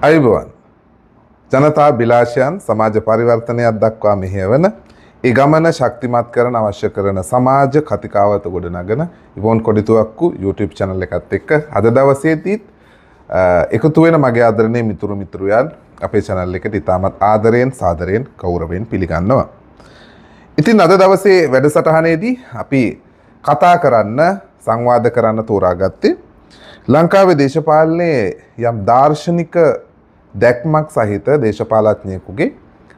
අයිබෝවන් ජනතා බිලාශයන් සමාජ පරිවර්තනයක් දක්වා මෙහෙයවන ඒ ගමන ශක්තිමත් කරන අවශ්‍ය කරන සමාජ කතිකාවත ගොඩනගන ඉවෝන් කොඩිතුවක්කු YouTube channel එකත් එක්ක අද දවසේදීත් එකතු වෙන මගේ ආදරණීය මිතුරු මිතුරියන් අපේ channel එකට ඉතාමත් ආදරයෙන් සාදරයෙන් ගෞරවයෙන් පිළිගන්නවා. ඉතින් අද දවසේ වැඩසටහනේදී අපි කතා කරන්න සංවාද කරන්න තෝරාගත්තේ ලංකාවේ දේශපාලනයේ යම් දාර්ශනික දැක්මක් සහිත දේශපාලඥයෙකුගේ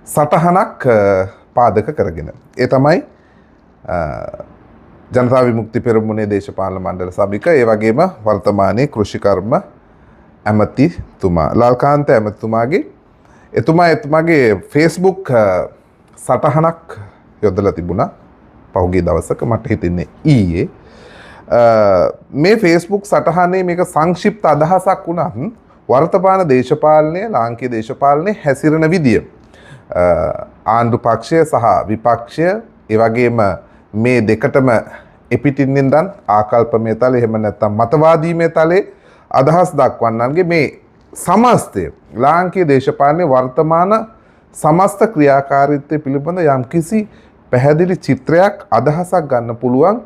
සටහනක් පාදක කරගෙන. ඒ තමයි ජනතා විමුක්ති පෙරමුණේ දේශපාලන මණ්ඩල සභික ඒ වගේම වර්තමානයේ කෘෂිකර්ම ඇමතිතුමා ලාල්කාන්ත ඇමතිතුමාගේ එතුමාගේ Facebook සටහනක් යොදලා තිබුණා පහුගිය දවසක මට හිතෙන්නේ ඊයේ මේ Facebook සටහනේ මේක සංක්ෂිප්ත අදහසක් වුණත් වර්තමාන දේශපාලනය ලාංකීය දේශපාලනයේ හැසිරෙන විදිය ආණ්ඩු පක්ෂය සහ විපක්ෂය ඒ වගේම මේ දෙකටම එපිටින්ෙන් දන් ආකල්පමය තලයේ එහෙම නැත්නම් මතවාදීමය තලයේ අදහස් දක්වන්නන්ගේ මේ සමස්තය ලාංකීය දේශපාලනයේ වර්තමාන සමස්ත ක්‍රියාකාරීත්වය පිළිබඳ යම්කිසි පැහැදිලි චිත්‍රයක් අදහසක් ගන්න පුළුවන්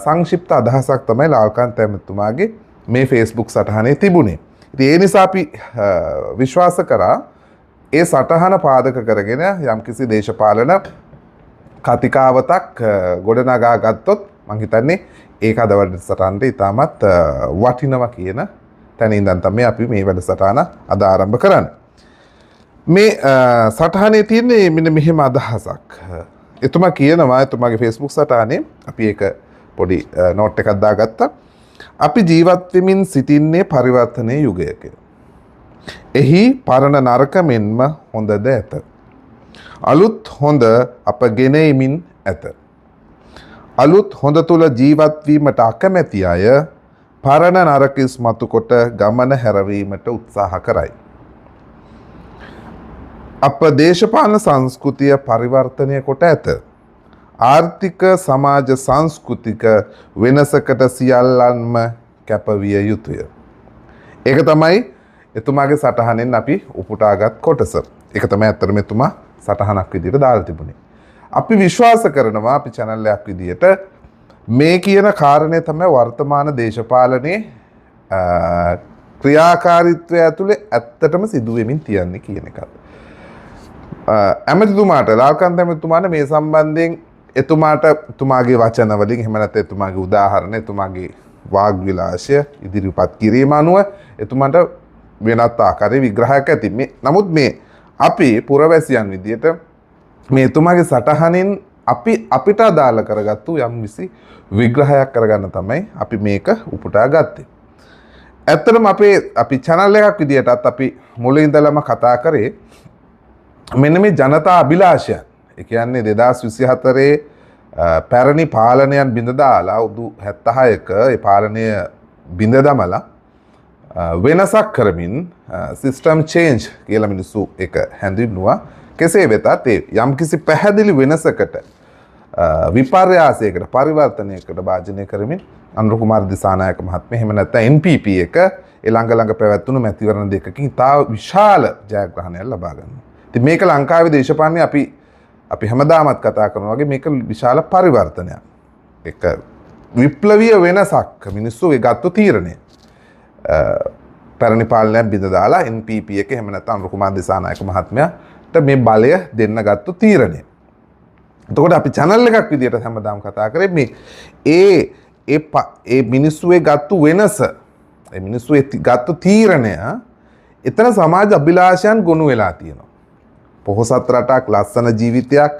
සංක්ෂිප්ත අදහසක් තමයි ලාල්කාන්ත ඇමතිතුමාගේ මේ Facebook සටහනේ තිබුණේ. ඉතින් ඒ නිසා අපි විශ්වාස කරා ඒ සටහන පාදක කරගෙන යම්කිසි දේශපාලන කතිකාවතක් ගොඩනගා ගත්තොත් මම හිතන්නේ ඒක අද වැඩසටහනට ඉතාමත් වටිනවා කියන තැන ඉඳන් තමයි අපි මේ වැඩසටහන අද ආරම්භ කරන්නේ. මේ සටහනේ තියෙන්නේ මෙන්න මෙහෙම අදහසක්. එතුමා කියනවා එතුමාගේ Facebook සටහනේ අපි ඒක පොඩි නෝට් එකක් දාගත්තා. අපි ජීවත් වෙමින් සිටින්නේ පරිවර්තනයේ යුගයක. එහි පරණ නරක මෙන්ම හොඳද ඇත. අලුත් හොඳ අප ගෙනෙමින් ඇත. අලුත් හොඳ තුල ජීවත් වීමට අකමැති අය පරණ නරක ඉස්මතු කොට ගමන හැරවීමට උත්සාහ කරයි. අප දේශපාලන සංස්කෘතිය පරිවර්තනය කොට ඇත. ආර්ථික සමාජ සංස්කෘතික වෙනසකට සියල්ලන්ම කැපවිය යුතුය. ඒක තමයි එතුමාගේ සටහනෙන් අපි උපුටාගත් කොටස. ඒක තමයි ඇත්තටම එතුමා සටහනක් විදිහට දාලා තිබුණේ. අපි විශ්වාස කරනවා අපි channel එකක් විදිහට මේ කියන කාරණේ තමයි වර්තමාන දේශපාලනයේ ක්‍රියාකාරීත්වය ඇතුලේ ඇත්තටම සිදු වෙමින් තියන්නේ කියන එකත්. ඇමතිතුමාට ලාල්කාන්ත ඇමතිතුමාට මේ සම්බන්ධයෙන් එතුමාට එතුමාගේ වචන වලින් එහෙම නැත්නම් එතුමාගේ උදාහරණ එතුමාගේ වාග් විලාසය ඉදිරිපත් කිරීම අනුව එතුමාට වෙනත් ආකාරයේ විග්‍රහයක් ඇති. නමුත් මේ අපි පුරවැසියන් විදියට මේ එතුමාගේ සටහනින් අපිට අදාළ කරගත්තු යම්කිසි විග්‍රහයක් කරගන්න තමයි අපි මේක උපුටා ගත්තේ. ඇත්තටම අපි channel එකක් විදියටත් අපි මුලින් ඉඳලම කතා කරේ මෙන්න මේ ජනතා අභිලාෂයන්. ඒ කියන්නේ 2024 පැරණි පාලනයන් බිඳ දාලා උදු 76ක ඒ පාලනය බිඳ දමලා වෙනසක් කරමින් සිස්ටම් චේන්ජ් කියලා මිනිස්සු එක හැඳින්වුවා. කෙසේ වෙතත් ඒ යම්කිසි පැහැදිලි වෙනසකට විපර්යාසයකට පරිවර්තනයකට භාජනය කරමින් අනුර කුමාර දිසානායක මහත්මයා එහෙම නැත්නම් NPP එක ළඟ පැවැත්වුණු මැතිවරණ දෙකකින් තා විශාල ජයග්‍රහණයක් ලබා ගන්නවා. ඉතින් මේක ලංකාවේ දේශපාලනයේ අපි හැමදාමත් කතා කරනවා වගේ මේක විශාල පරිවර්තනයක්. ඒක විප්ලවීය වෙනසක් මිනිස්සු ඒ ගත්ත තීරණය. පැරණි පාලනයක් බිඳ දාලා NPP එක එහෙම නැත්නම් අනුර කුමාර දිසානායක මහත්මයාට මේ බලය දෙන්න ගත්ත තීරණය. එතකොට අපි channel එකක් විදියට හැමදාම කතා කරේ මේ ඒ මිනිස්සුගේ ගත්ත වෙනස, ඒ මිනිස්සු ගත්ත තීරණය එතන සමාජ අභිලාෂයන් ගොනු වෙලා තියෙනවා. පොහොසත් රටක් ලස්සන ජීවිතයක්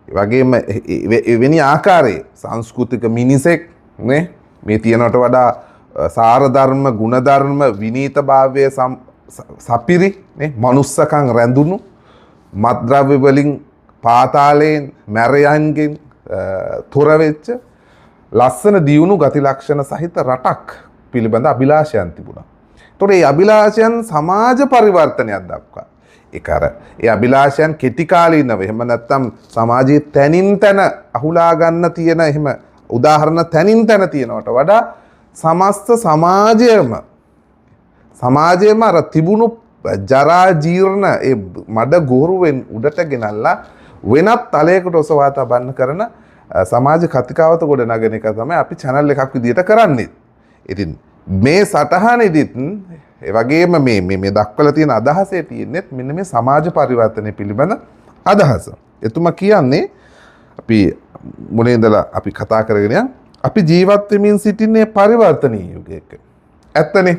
වගේම එවැනි ආකාරයේ සංස්කෘතික මිනිසෙක් නේ මේ තියනට වඩා සාර ධර්ම ගුණ ධර්ම විනීතභාවය සපිරි නේ මනුස්සකම් රැඳුණු මත්ද්‍රව්‍ය වලින් පාතාලයෙන් මැරයන්ගෙන් තොර වෙච්ච ලස්සන දියුණු ගති ලක්ෂණ සහිත රටක් පිළිබඳ අභිලාෂයන් තිබුණා. ඒතකොට මේ අභිලාෂයන් සමාජ පරිවර්තනයක් දක්වා ඒ අභිලාෂයන් කෙටි කාලීනව එහෙම නැත්නම් සමාජයේ තැනින් තැන අහුලා ගන්න තියෙන එහෙම උදාහරණ තැනින් තැන තියෙනවට වඩා සමස්ත සමාජයේම අර තිබුණු ජරා ජීර්ණ ඒ මඩ ගොරුවෙන් උඩට ගෙනල්ලා වෙනත් තලයකට ඔසවා තබන්න කරන සමාජ කතිකාවත ගොඩ නගන එක තමයි අපි channel එකක් විදියට කරන්නේ. ඉතින් මේ සටහනේදීත් ඒ වගේම මේ දක්වලා තියෙන අදහසේ තියෙන්නේ මෙන්න මේ සමාජ පරිවර්තනය පිළිබඳ අදහස. එතුමා කියන්නේ අපි මුලින් ඉඳලා අපි කතා කරගෙන යන අපි ජීවත් වෙමින් සිටින්නේ පරිවර්තනීය යුගයක. ඇත්තනේ.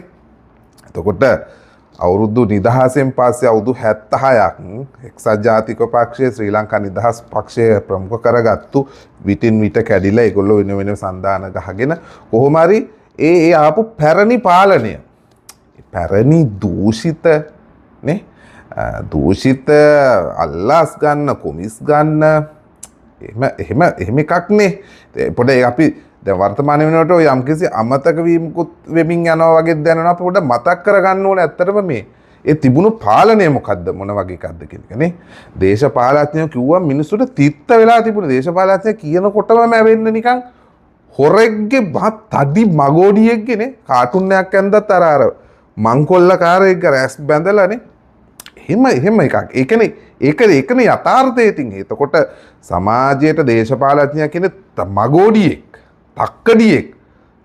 එතකොට අවුරුදු නිදහසෙන් පස්සේ අවුරුදු 76ක් එක්සත් ජාතික පක්ෂය ශ්‍රී ලංකා නිදහස් පක්ෂය ප්‍රමුඛ කරගත්තු විටින් විට කැඩිලා ඒගොල්ලෝ වෙන සන්දාන ගහගෙන කොහොම හරි ඒ ආපු පැරණි පාලනය පැරණි දූෂිත නේ දූෂිත අල්ලාස් ගන්න කොමිස් ගන්න එහෙම එකක් නේ පොඩ්ඩක් අපි දැන් වර්තමාන වෙනකොට ඔය යම්කිසි අමතක වීමකුත් වෙමින් යනවා වගේ දැනෙනවා පොඩ්ඩක් මතක් කරගන්න ඕනේ ඇත්තටම මේ ඒ තිබුණු පාලනය මොකද්ද මොන වගේ එකක්ද කියන එක නේ දේශපාලඥයෝ කිව්වා මිනිස්සුන්ට තිත්ත වෙලා තිබුණේ දේශපාලඥය කියනකොටම වෙන්න නිකන් හොරෙක්ගේ බත් තඩි මගෝඩියෙක්ගේ නේ කාටුන් එකක් ඇන්දත් අර මංකොල්ල කාරයෙක්ගේ රැස් බැඳලානේ එහෙම එකක් ඒකනේ යථාර්ථය ඉතින් එතකොට සමාජයට දේශපාලඥයා කියන්නේ මගෝඩියෙක් තක්කඩියෙක්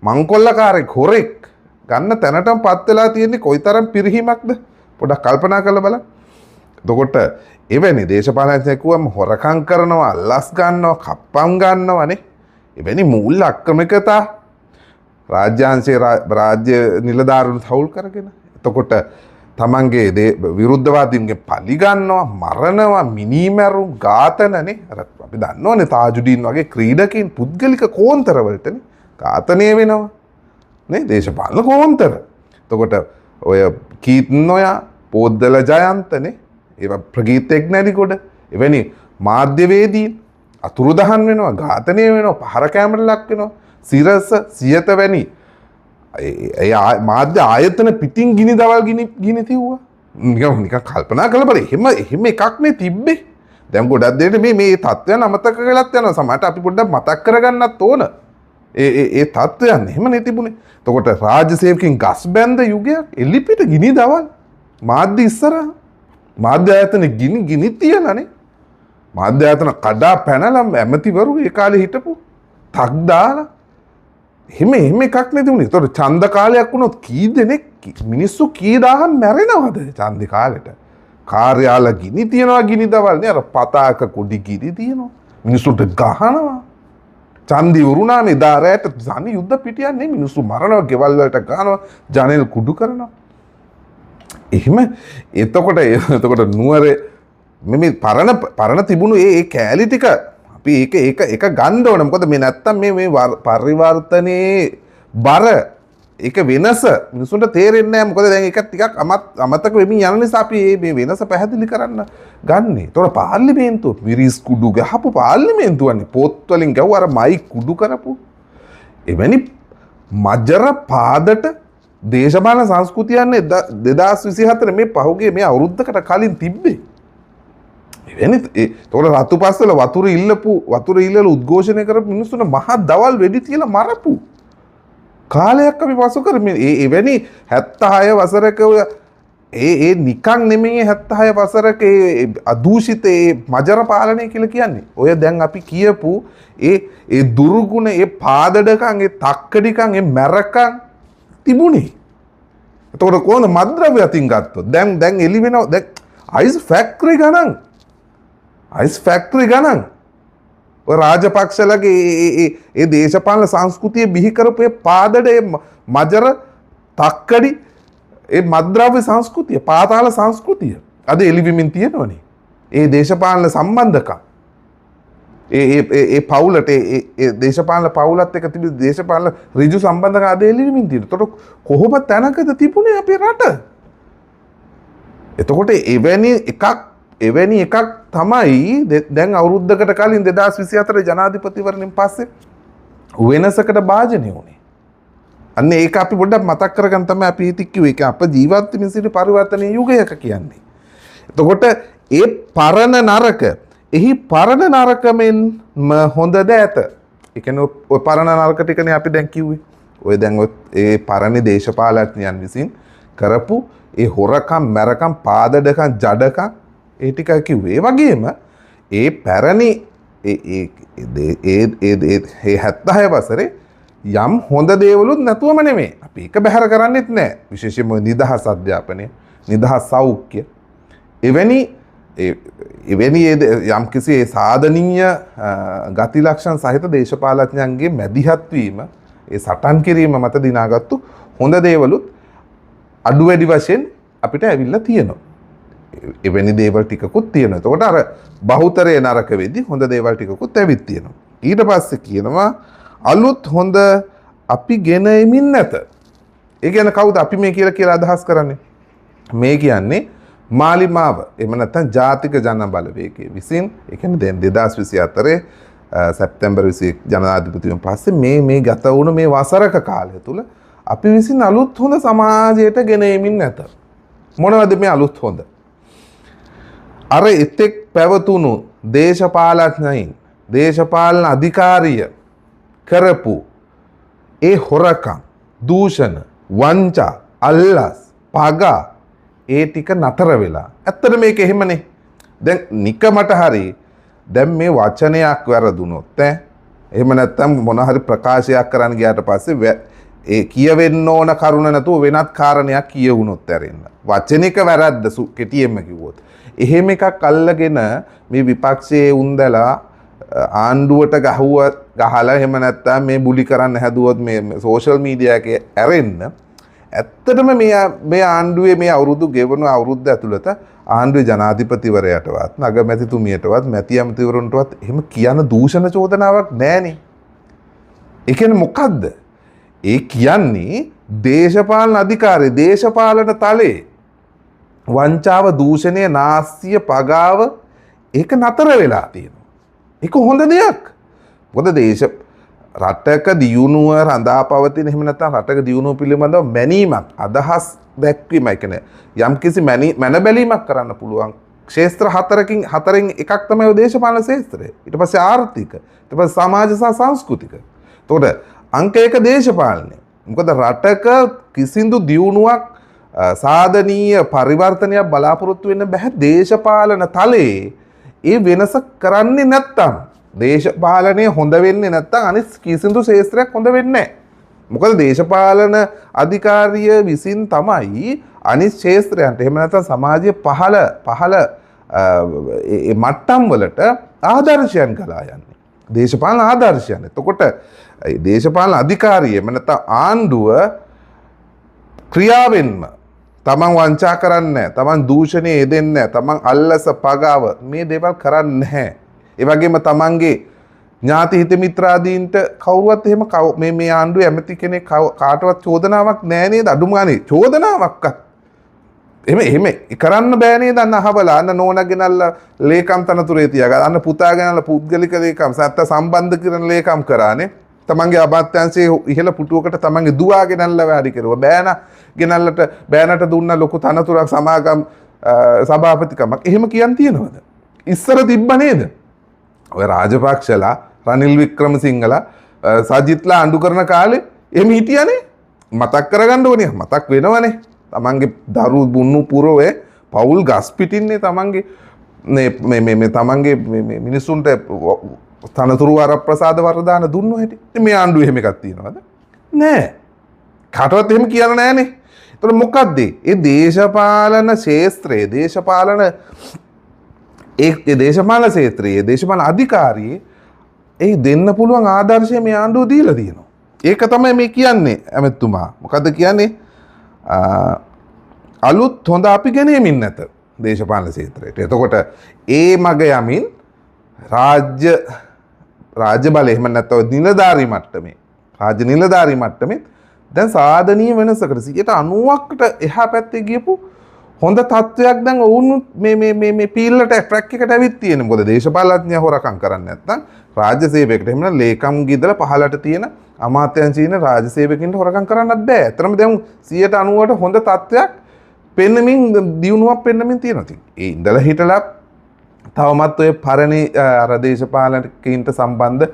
මංකොල්ලකාරයෙක් හොරෙක් ගන්න තැනටම පත් වෙලා තියෙන්නේ කොයිතරම් පිරිහීමක්ද පොඩ්ඩක් කල්පනා කරලා බලන්න. එතකොට එවැනි දේශපාලනඥයෙක් වුවම හොරකම් කරනවා අල්ලස් ගන්නවා කප්පම් ගන්නවානේ. එවැනි මූල්‍ය අක්‍රමිකතා රාජ්‍යාංශයේ රාජ්‍ය නිලධාරීන් තවුල් කරගෙන. එතකොට තමන්ගේ විරුද්ධවාදීන්ගේ පලි ගන්නවා මරනවා මිනිමැරුම් ඝාතනනේ අර අපි දන්නවනේ තාජුඩීන් වගේ ක්‍රීඩකයන් පුද්ගලික කෝන්තරවලටනේ ඝාතනය වෙනවා නේ දේශපාලන කෝන්තර. එතකොට ඔය කීර්තන ඔය පොද්දල ජයන්තනේ ඒවා ප්‍රගීතෙක් නැරිකොඩ එවැනි මාධ්‍යවේදීන් අතුරුදහන් වෙනවා ඝාතනය වෙනවා පහර කැමරට ලක් වෙනවා සිරස සියත වැනි මාධ්‍ය ආයතන පිටින් ගිනි දවල් ගිනි තිව්වා. නිකන් කල්පනා කරලා බලන්න එහෙම එකක් නේ තිබ්බේ. දැන් ගොඩක් දෙයට මේ තත්ත්වයන් අමතක කරලත් යනවා. සමහරට අපි පොඩ්ඩක් මතක් කරගන්නත් ඕන. ඒ තත්ත්වයන් එහෙම නේ තිබුණේ. එතකොට රාජ්‍ය සේවකයන් ගස් බැඳ යුගයක් එලිපිට ගිනි දවල් මාධ්‍ය ඉස්සරහා මාධ්‍ය ආයතන ගිනි තියලානේ. මාධ්‍ය ආයතන කඩා පැනලා ඇමතිවරු ඒ කාලේ හිටපු තක් දාලා එහෙම එකක් නැති වුණේ. ඒතකොට ඡන්ද කාලයක් වුණොත් කී දෙනෙක් මිනිස්සු කී දාහක් මැරෙනවද ඡන්ද කාලෙට? කාර්යාල ගිනි තියනවා ගිනි දවල් නේ අර පතාක කුඩි ගිනි තියනවා. මිනිස්සුන්ට ගහනවා. ඡන්දි වුණා මේ දාරයට සනි යුද්ධ පිටියන්නේ මිනිස්සු මරනවා ගෙවල් වලට ගහනවා ජනෙල් කුඩු කරනවා. එහෙම එතකොට නුවරේ මේ පරණ තිබුණු ඒ කෑලි ටික අපි ඒක ගන්න ඕන. මොකද මේ නැත්තම් මේ පරිවර්තනයේ බර ඒක වෙනස මිනිසුන්ට තේරෙන්නේ නැහැ. මොකද දැන් ඒක ටිකක් අමතක වෙමින් යන නිසා අපි මේ වෙනස පැහැදිලි කරන්න ගන්නෙ. ඒතකොට පාර්ලිමේන්තුව විරිස් කුඩු ගහපු පාර්ලිමේන්තුවන්නේ පොත් වලින් ගැව්ව අර මයි කුඩු කරපු එවැනි මජර පාදට දේශපාලන සංස්කෘතියන්නේ 2024 මේ පහුගිය මේ අවුරුද්දකට කලින් තිබ්බේ. තොට රතු පස්සල වතුර ඉල්ලල උද්ඝෝෂණය කර මිනිස්සුන මහත් දවල් වෙඩි තියල මරපු කාලයක් අපි පසු කරම එවැනි 76 වසරක ඒ නිකං නෙමේ 76 වසරක අදූෂිත මජර පාලනය කියල කියන්නේ ඔය දැන් අපි කියපු ඒ දුරුගුණ ඒ පාදඩකන් ඒ තක්කඩිකන් ඒ මැරකන් තිබුණේ. එතකොට කොහොමද මද්‍රව්‍ය අතින් ගත්තොත් දැන් එළි වෙනවා දැන් අයිස් ෆැක්ටරි ගණන් අයිස් ෆැක්ටරි ගණන් ඔය රාජපක්ෂලගේ ඒ දේශපාලන සංස්කෘතිය බිහි කරපු ඒ පාදඩ මජර තක්කඩි ඒ මද්‍රව්‍ය සංස්කෘතිය පාතාල සංස්කෘතිය අද එළිවිමින් තියෙනවනේ. ඒ දේශපාලන සම්බන්ධකම් ඒ පවුලට ඒ දේශපාලන පවුලත් එක්ක තිබි දේශපාලන ඍජු සම්බන්ධකම් අද එළිවිමින් තියෙනවා. එතකොට කොහොම තැනකද තිබුණේ අපේ රට? එතකොට එවැනි එකක් තමයි දැන් අවුරුද්දකට කලින් 2024 ජනාධිපතිවරණයෙන් පස්සේ වෙනසකට භාජනය වුණේ. අන්න ඒක අපි පොඩ්ඩක් මතක් කරගන්න තමයි අපි ඉතින් කිව්වේ. ඒක අප ජීවත් වෙමින් සිටි පරිවර්තනීය යුගයක කියන්නේ. එතකොට ඒ පරණ නරක එහි පරණ නරකමෙන් හොඳ දෑත. ඒ කියන්නේ ඔය පරණ නරක ටිකනේ අපි දැන් කිව්වේ. ඔය දැන් ඒ පරණ දේශපාලඥයන් විසින් කරපු ඒ හොරකම් මැරකම් පාදඩකම් ජඩකම් ඒ ටික කිව්වේ. ඒ වගේම ඒ පැරණි ඒ 76 වසරේ යම් හොඳ දේවලුත් නැතුවම නෙමෙයි. අපි ඒක බැහැර කරන්නෙත් නැහැ. විශේෂයෙන්ම නිදහස් අධ්‍යාපනය, නිදහස් සෞඛ්‍ය. එවැනි යම් කිසි සාධනීය ගති ලක්ෂණ සහිත දේශපාලඥයන්ගේ මැදිහත් වීම, ඒ සටන් කිරීම මත දිනාගත්තු හොඳ දේවලුත් අඩු වැඩි වශයෙන් අපිට ඇවිල්ලා තියෙනවා. එවැනි දේවල් ටිකකුත් තියෙනවා. එතකොට අර බහුතරය නරක වෙද්දි හොඳ දේවල් ටිකකුත් ඇවිත් තියෙනවා. ඊට පස්සේ කියනවා අලුත් හොඳ අපි ගෙන එමින් නැත. ඒ කියන්නේ කවුද අපි මේ කියලා අදහස් කරන්නේ? මේ කියන්නේ මාලිමාව එහෙම නැත්නම් ජාතික ජන බලවේගයේ විසින් ඒ කියන්නේ දැන් 2024 සැප්තැම්බර් 21 ජනාධිපතිතුමන් පස්සේ මේ ගත වුණු මේ වසරක කාලය තුල අපි විසින් අලුත් හොඳ සමාජයට ගෙන එමින් නැත. මොනවද මේ අලුත් හොඳ? අර එතෙක් පැවතුණු දේශපාලඥයින් දේශපාලන අධිකාරිය කරපු ඒ හොරකම්, දූෂණ, වංචා, අල්ලස්, පගා ඒ ටික නතර වෙලා. ඇත්තට මේක එහෙමනේ. දැන් නිකමට හරි දැන් මේ වචනයක් වැරදුනොත් එහෙම නැත්නම් මොන හරි ප්‍රකාශයක් කරන්න ගියාට පස්සේ ඒ කියවෙන්න ඕන කරුණ නැතුව වෙනත් කාරණයක් කියවුනොත් ඇරෙන්න. වචනික වැරද්ද කෙටියෙන්ම කිව්වොත්. එහෙම එකක් අල්ලගෙන මේ විපක්ෂයේ උන්දලා ආණ්ඩුවට ගහලා එහෙම නැත්නම් මේ බුලි කරන්න හැදුවොත් මේ සෝෂල් මීඩියා එකේ ඇරෙන්න ඇත්තටම මේ ආණ්ඩුවේ මේ අවුරුදු ගෙවන අවුරුද්ද ඇතුළත ආණ්ඩුවේ ජනාධිපතිවරයාටවත් නගමැතිතුමියටවත් මැති ඇමතිවරුන්ටවත් එහෙම කියන දූෂණ චෝදනාවක් නැහනේ. ඒ කියන්නේ මොකද්ද? ඒ කියන්නේ දේශපාලන අධිකාරිය දේශපාලන තලයේ වංචාව, දූෂණය, නාස්තිය, පගාව ඒක නතර වෙලා තියෙනවා. ඒක හොඳ දෙයක්. මොකද රටක දියුණුව රඳා පවතින එහෙම නැත්නම් රටක දියුණුව පිළිබඳව මැනීමක්, අදහස් දැක්වීමයි කියන්නේ යම්කිසි මැන බැලීමක් කරන්න පුළුවන් ක්ෂේත්‍ර හතරෙන් එකක් තමයි දේශපාලන ක්ෂේත්‍රය. ඊට පස්සේ ආර්ථික, ඊට පස්සේ සමාජ සහ සංස්කෘතික. එතකොට අංක 1 දේශපාලනය. මොකද රටක කිසිදු දියුණුවක් සාධනීය පරිවර්තනයක් බලාපොරොත්තු වෙන්න බෑ දේශපාලන තලයේ ඒ වෙනස කරන්නේ නැත්තම්. දේශපාලනය හොඳ වෙන්නේ නැත්තම් අනිත් කිසිදු ශාස්ත්‍රයක් හොඳ වෙන්නේ නැහැ. මොකද දේශපාලන අධිකාරිය විසින් තමයි අනිත් ශාස්ත්‍රයන්ට එහෙම නැත්නම් සමාජයේ පහළ ඒ මට්ටම් වලට ආදර්ශයන් කළා යන්නේ. දේශපාලන ආදර්ශයන්. එතකොට දේශපාලන අධිකාරිය එහෙම නැත්නම් ආණ්ඩුව ක්‍රියාවෙන්ම තමන් වංචා කරන්නේ නැහැ, තමන් දූෂණය යෙදෙන්නේ නැහැ, තමන් අල්ලස පගාව මේ දේවල් කරන්නේ නැහැ. ඒ වගේම තමන්ගේ ඥාති හිත මිත්‍රාදීන්ට කවුරුවත් එහෙම මේ ආණ්ඩුවේ ඇමති කෙනෙක් කාටවත් චෝදනාවක් නැහැ නේද? අඩුම ගානේ චෝදනාවක්වත් එහෙම කරන්න බෑ නේද? අන්න අහවලා අන්න නෝනා ගෙනල්ලා ලේකම් තනතුරේ තියාගන්න. අන්න පුතා ගෙනල්ලා පුද්ගලික ලේකම් සත්‍ය සම්බන්ධ කරන ලේකම් කරානේ. තමන්ගේ අමාත්‍යාංශයේ ඉහළ පුටුවකට තමන්ගේ දුවා ගෙනල්ලා වැඩි කරුවා. බෑනට දුන්න ලොකු තනතුරක් සමාගම් සභාපතිකමක්. එහෙම කියන් තියනවද? ඉස්සර තිබ්බ නේද? ඔය රාජපක්ෂලා, රනිල් වික්‍රමසිංහලා, සජිත්ලා අඬු කරන කාලේ එහෙම හිටියනේ. මතක් කරගන්න ඕනේ. මතක් වෙනවනේ. තමන්ගේ දරු බුන්නු පුරවේ පවුල් ගස් පිටින්නේ තමන්ගේ මේ තමන්ගේ මිනිසුන්ට තනතුරු වරප්‍රසාද වරදාන දුන්නු හැටි. මේ ආණ්ඩුවේ එහෙම එකක් තියනවද? නෑ. කාටවත් එහෙම කියලා නෑනේ. ඒතර මොකද්ද? ඒ දේශපාලන ක්ෂේත්‍රයේ දේශපාලන ක්ෂේත්‍රයේ දේශපාලන අධිකාරියේ ඒ දෙන්න පුළුවන් ආදර්ශය මේ ආණ්ඩුව දීලා තියෙනවා. ඒක තමයි මේ කියන්නේ ඇමතුමා. මොකද්ද කියන්නේ? අලුත් හොඳ අපි ගෙනෙමින් නැත දේශපාලන ක්ෂේත්‍රයට. එතකොට ඒ මග යමින් රාජ්‍ය බලය එහෙම නැත්නම් නිලධාරී මට්ටමේ දැන් සාධනීය වෙනසකට 90%කට එහා පැත්තේ ගියපු හොඳ තත්වයක් දැන් ඔවුන් මේ පීල්ලට ට්‍රැක් එකට ඇවිත් තියෙන. මොකද දේශපාලඥයා හොරකම් කරන්නේ නැත්නම් රාජ්‍ය සේවයකට එහෙම නැත්නම් ලේකම් ගිදලා පහලට තියෙන අමාත්‍යාංශීන රාජ්‍ය සේවකින්ට හොරකම් කරන්නත් බෑ. ඇත්තටම දැන් 90%ට හොඳ තත්වයක් පෙන්නමින් දියුණුවක් පෙන්නමින් තියෙනවා. ඒ ඉඳලා හිටලා තවමත් ඔය පරණි අර දේශපාලකයින්ට සම්බන්ධ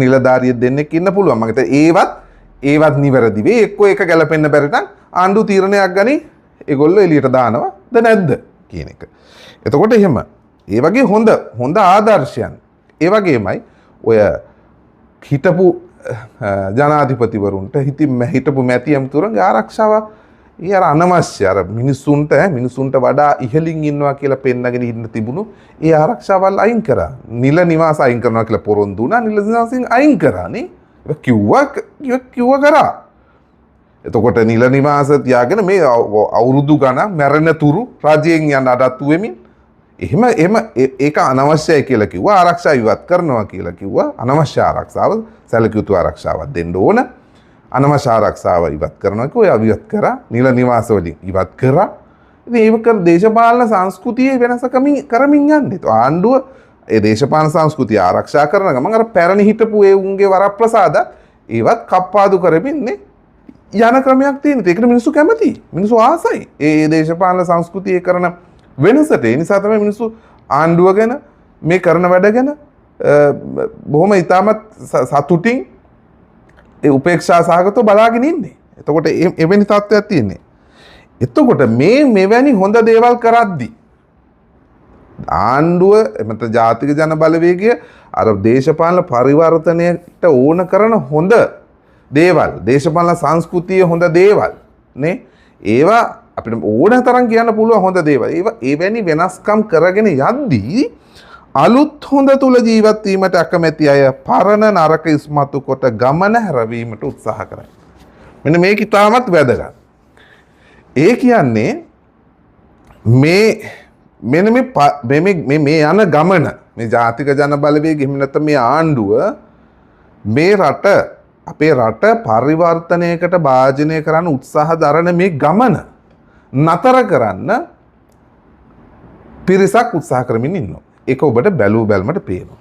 නිලධාරිය දෙන්නෙක් ඉන්න පුළුවන්. මම හිතන්නේ ඒවත් නිවැරදි වෙයි. එක්කෝ ඒක ගැලපෙන්න බැරි නම් ආණ්ඩුව තීරණයක් ගනි ඒගොල්ලෝ එළියට දානවද නැද්ද කියන එක. එතකොට එහෙම ඒ වගේ හොඳ ආදර්ශයන් ඒ වගේමයි ඔය හිටපු ජනාධිපතිවරුන්ට හිටපු මැති ඇමතුරුන්ගේ ආරක්ෂාව ඒ අර අනවශ්‍ය අර මිනිසුන්ට වඩා ඉහළින් ඉන්නවා කියලා පෙන්නගෙන ඉන්න තිබුණු ඒ ආරක්ෂාවල් අයින් කරා. නිල නිවාස අයින් කරනවා කියලා පොරොන්දු වුණා. නිල නිවාසයෙන් අයින් කරානේ. ඒක කිව්වා කරා. එතකොට නිල නිවාස තියාගෙන මේ අවුරුදු ගණන් මැරෙන තුරු රජයෙන් යන අඩත්තු වෙමින් එහෙම ඒක අනවශ්‍යයි කියලා කිව්වා. ආරක්ෂා ඉවත් කරනවා කියලා කිව්වා. අනවශ්‍ය ආරක්ෂාව සැලකිය යුතු ආරක්ෂාවක් දෙන්න ඕන. අනවශ්‍ය ආරක්ෂාව ඉවත් කරනවා කිව්වා. ඉවත් කරා. නිල නිවාස වලින් ඉවත් කරා. ඉතින් ඒක කර දේශපාලන සංස්කෘතියේ වෙනස කරමින් යන්නේ. તો ආණ්ඩුව ඒ දේශපාලන සංස්කෘතිය ආරක්ෂා කරන ගමන් අර පැරණි හිටපු ඒ උන්ගේ වරප්‍රසාද ඒවත් කප්පාදු කරමින්නේ යන ක්‍රමයක් තියෙනවා. ඒකට මිනිස්සු කැමතියි. මිනිස්සු ආසයි. ඒ දේශපාලන සංස්කෘතියේ කරන වෙනසට. ඒ නිසා තමයි මිනිස්සු ආණ්ඩුව ගැන මේ කරන වැඩ ගැන බොහොම ඉතාමත් සතුටින් ඒ උපේක්ෂා සහගතව බලාගෙන ඉන්නේ. එතකොට එවැනි තත්ත්වයක් තියෙන්නේ. එතකොට මෙවැනි හොඳ දේවල් කරද්දී ආණ්ඩුව එමෙත ජාතික ජන බලවේගය අර දේශපාලන පරිවර්තනයට ඕන කරන හොඳ දේවල්, දේශපාලන සංස්කෘතිය හොඳ දේවල් නේ ඒවා අපිට ඕන තරම් කියන්න පුළුවන් හොඳ දේවල්. ඒවැනි වෙනස්කම් කරගෙන යද්දී අලුත් හොඳ තුල ජීවත් වීමට අකමැති අය පරණ නරක ඉස්මතු කොට ගමන හැරවීමට උත්සාහ කරයි. මෙන්න මේක ඉතාමත් වැදගත්. ඒ කියන්නේ මෙන්න මේ යන ගමන මේ ජාතික ජන බලවේගය එහෙම නැත්නම් මේ ආණ්ඩුව මේ රට අපේ රට පරිවර්තනයකට භාජනය කරන්න උත්සාහ දරන මේ ගමන නතර කරන්න පිරිසක් උත්සාහ කරමින් ඉන්නවා. ඒක ඔබට බැලූ බැලමට පේනවා.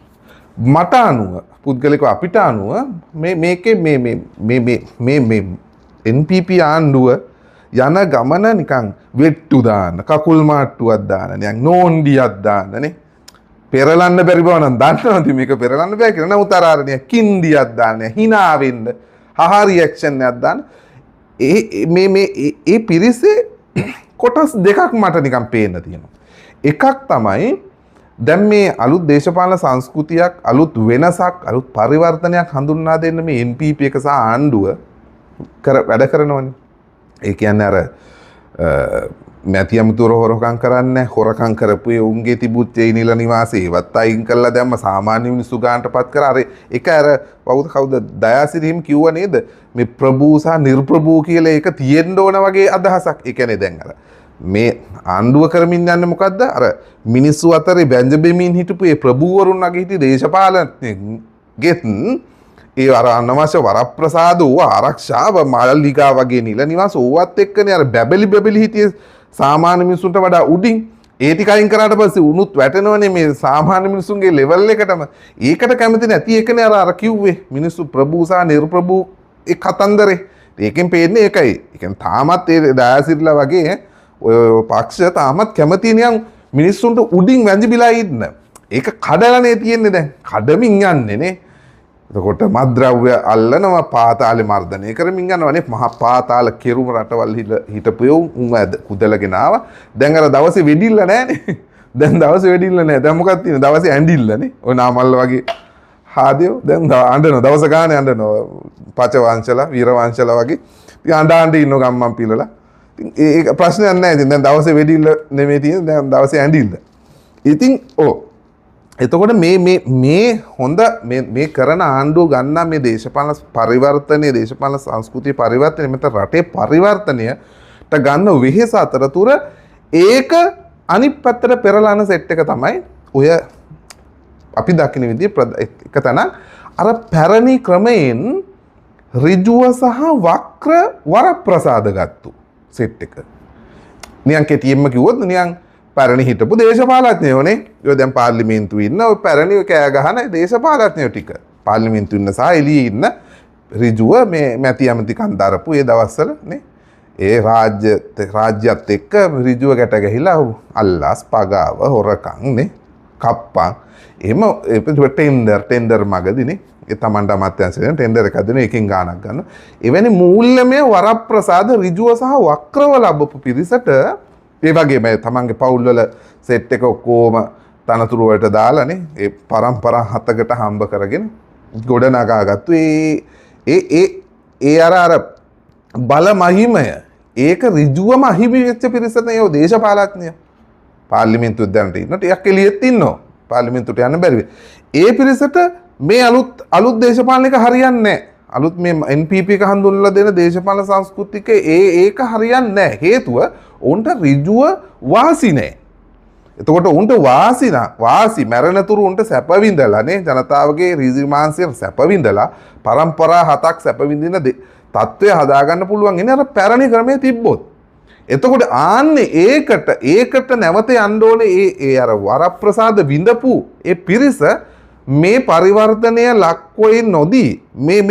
මට අනුව පුද්ගලිකව අපිට අනුව මේකේ මේ NPP ආණ්ඩුව යන ගමන නිකන් වෙට්ටු දාන්න, කකුල් මාට්ටුවක් දාන්න, නිකන් නෝන්ඩියක් දාන්න නේ. පෙරලන්න බැරි බව නම් දන්නවද මේක පෙරලන්න බෑ කියලා. නමුත් අරාරණිය කින්ඩියක් දාන්න, hina වෙන්න, හහා රියැක්ෂන් එකක් දාන්න. මේ පිරිසේ කොටස් දෙකක් මට නිකන් පේන්න තියෙනවා. එකක් තමයි දැන් මේ අලුත් දේශපාලන සංස්කෘතියක්, අලුත් වෙනසක්, අලුත් පරිවර්තනයක් හඳුන්වා දෙන්න මේ NPP එක සහ ආණ්ඩුව වැඩ කරනවනේ. ඒ කියන්නේ අර මැති ඇමතුරු හොරකම් කරන්නේ හොරකම් කරපු ඒ උන්ගේ තිබුත් ඒ නිල නිවාසේ ඒවත් අයින් කළා දැම්ම සාමාන්‍ය මිනිස්සු ගානටපත් කරා. අර ඒක අර කවුද දයාසිරි හිම කිව්වා නේද මේ ප්‍රභූ සහ නිර්ප්‍රභූ කියලා ඒක තියෙන්න ඕන වගේ අදහසක්. ඒ කියන්නේ දැන් අර මේ ආණ්ඩුව කරමින් යන්නේ මොකද්ද? අර මිනිස්සු අතරේ බැඳෙමින් හිටපු ඒ ප්‍රභූවරුන් වගේ හිටි දේශපාලනගෙත් ඒ අර අනවශ්‍ය වරප්‍රසාද ඕව ආරක්ෂාව මාළිගා වගේ නිල නිවාස ඕවත් එක්කනේ අර බැබලි හිටියේ සාමාන්‍ය මිනිසුන්ට වඩා උඩින්. ඒ ටික අයින් කරාට පස්සේ උනුත් වැටෙනවනේ මේ සාමාන්‍ය මිනිසුන්ගේ ලෙවල් එකටම. ඒකට කැමති නැති එකනේ අර කිව්වේ මිනිස්සු ප්‍රභූ සහ නිර්ප්‍රභූ ඒ කතන්දරේ. ඒකෙන් පේන්නේ ඒකයි. ඒ කියන්නේ තාමත් ඒ දයාසිරිලා වගේ ඔය පක්ෂ තාමත් කැමති නිකන් මිනිස්සුන්ට උඩින් වැඳිබිලා ඉන්න. ඒක කඩලානේ තියෙන්නේ දැන්. කඩමින් යන්නේ නේ. එතකොට මත්ද්‍රව්‍ය අල්ලනවා පාතාලේ මර්ධනය කරමින් යනවානේ. මහා පාතාල කෙරුම රටවල් හිටපු උන් කුදලගෙන ආවා. දැන් අර දවසේ වෙඩිල්ල නැහනේ. දැන් දවසේ වෙඩිල්ල නැහැ. දැන් මොකක්ද තියෙන්නේ? දවසේ ඇඬිල්ලනේ. ඔය නාමල්ල වගේ හාදියෝ දැන් අඬනවා. දවස ගානේ අඬනවා. පච වංශලා, වීර වංශලා වගේ. ඉතින් අඬ ඉන්න ගම්මන් පිළලා. ඉතින් ඒක ප්‍රශ්නයක් නැහැ. ඉතින් දැන් දවසේ වෙඩිල්ල නෙමෙයි තියෙන්නේ. දැන් දවසේ ඇඬිල්ල. ඉතින් එතකොට මේ හොඳ මේ කරන ආණ්ඩුව ගන්නා මේ දේශපාලන පරිවර්තනය, දේශපාලන සංස්කෘතිය පරිවර්තනය, මෙතන රටේ පරිවර්තනයට ගන්න වෙහෙස අතරතුර ඒක අනිත් පැත්තට පෙරලන සෙට් එක තමයි ඔය අපි දකින විදිහ එක තැනක් අර පැරණි ක්‍රමයෙන් ඍජුව සහ වක්‍ර වරප්‍රසාද ගත්තු සෙට් එක. නිකන් කෙටියෙන්ම කිව්වොත් නිකන් පැරණි හිටපු දේශපාලඥයෝනේ. ඔය දැන් පාර්ලිමේන්තුවේ ඉන්න ඔය පැරණි කෑ ගහන දේශපාලඥයෝ ටික. පාර්ලිමේන්තුවේ ඉන්න සහ එළියේ ඉන්න ඍජුව මේ මැති ඇමතිකම් දරපු ඒ දවස්වල නේ. ඒ රාජ්‍යත් එක්ක ඍජුව ගැට ගැහිලා අල්ලාස් පගාව හොරකම් නේ. කප්පන් එහෙම ටෙන්ඩර් මගදීනේ ඒ තමන්ට අමාත්‍යාංශයෙන් ටෙන්ඩර් එකක් දෙන එකකින් ගාණක් ගන්න. එවැනි මූල්‍යමය වරප්‍රසාද ඍජුව සහ වක්‍රව ලැබපු පිරිසට ඒ වගේම තමන්ගේ පවුල්වල සෙට් එක ඔක්කොම තනතුරු වලට දාලානේ ඒ පරම්පරා 7කට හම්බ කරගෙන ගොඩනගාගත්තු ඒ අර බල මහිමය ඒක ඍජුවම අහිමි වෙච්ච පිරිසට නේ දේශපාලඥයෝ පාර්ලිමේන්තුවේ දැනට ඉන්න ටිකක් එළියෙත් ඉන්නවා පාර්ලිමේන්තුවට යන්න බැරි ඒ පිරිසට මේ අලුත් දේශපාලනික හරියන්නේ නැහැ අලුත් මේ NPP එක හඳුන්වලා දෙන දේශපාලන සංස්කෘතික ඒක හරියන්නේ නැහැ හේතුව උන්ට ඍජුව වාසි නැහැ එතකොට උන්ට වාසි මැරෙනතුරු උන්ට සැප විඳලානේ ජනතාවගේ රීසිමාංශයෙන් සැප විඳලා පරම්පරා 7ක් සැප විඳින තත්ත්වය හදාගන්න පුළුවන් ඉන්නේ අර පැරණි ක්‍රමයේ තිබ්බොත්. එතකොට ආන්නේ ඒකට නැවත යන්න ඕනේ ඒ අර වරප්‍රසාද විඳපු ඒ පිරිස මේ පරිවර්තනය ලක්වෙයි නොදී මේ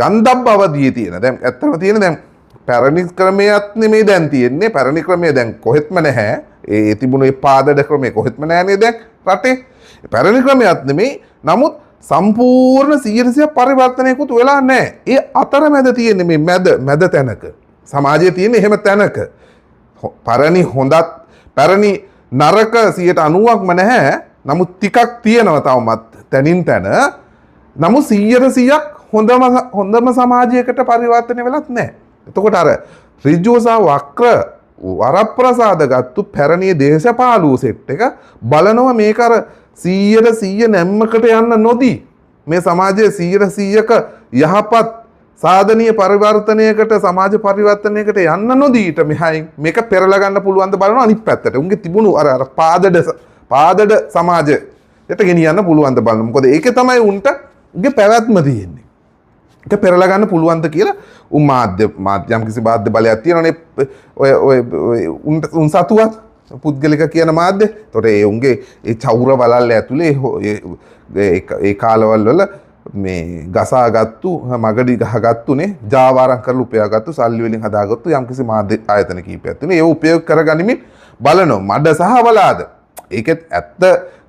ගන්ධබ්බ අවදියේ තියෙන. දැන් ඇත්තම තියෙන දැන් පැරණි ක්‍රමයක් නෙමෙයි දැන් තියෙන්නේ. පැරණි ක්‍රමය දැන් කොහෙත්ම නැහැ. ඒ තිබුණු ඒ පාදඩ ක්‍රමය කොහෙත්ම නැහැනේ දැන් රටේ. පැරණි ක්‍රමයක් නෙමෙයි. නමුත් සම්පූර්ණ 100% පරිවර්තනයකුත් වෙලා නැහැ. ඒ අතරමැද තියෙන්නේ මේ මැද තැනක. සමාජයේ තියෙන එහෙම තැනක. පැරණි නරක 90%ක්ම නැහැ. නමුත් ටිකක් තියෙනවා තවමත් තැනින් තැන. නමුත් 100%ක් හොඳම සමාජයකට පරිවර්තනය වෙලත් නැහැ. එතකොට අර ඍජුව සහ වක්‍ර වරප්‍රසාද ගත්තු පැරණි දේශපාලු සෙට් එක බලනවා මේක අර 100% නැම්මකට යන්න නොදී මේ සමාජයේ 100%ක යහපත් සාධනීය පරිවර්තනයකට සමාජ පරිවර්තනයකට යන්න නොදී ඊට මෙහායින් මේක පෙරලා ගන්න පුළුවන් ද බලනවා අනිත් පැත්තට. උන්ගේ තිබුණු අර පාදඩ සමාජයට ගෙනියන්න පුළුවන් ද බලන්න. මොකද ඒකේ තමයි උන්ට උගේ පැවැත්ම තියෙන්නේ. ඒක පෙරලා ගන්න පුළුවන්ද කියලා මාධ්‍යම් කිසි මාධ්‍ය බලයක් තියෙනවනේ ඔය උන් සතුවත් පුද්ගලික කියන මාධ්‍ය. එතකොට ඒ උන්ගේ ඒ චෞර වලල්ල ඇතුලේ ඒ කාලවල වල මේ ගසාගත්තු මගඩි ගහගත්තුනේ ජාවාරම් කරලා උපයාගත්තු සල්ලි වලින් හදාගත්තු යම්කිසි මාධ්‍ය ආයතන කීපයක් තියෙනවා. ඒව උපයෝග කරගනිමින් බලනවා මඩ සහ වලාද. ඒකෙත් ඇත්ත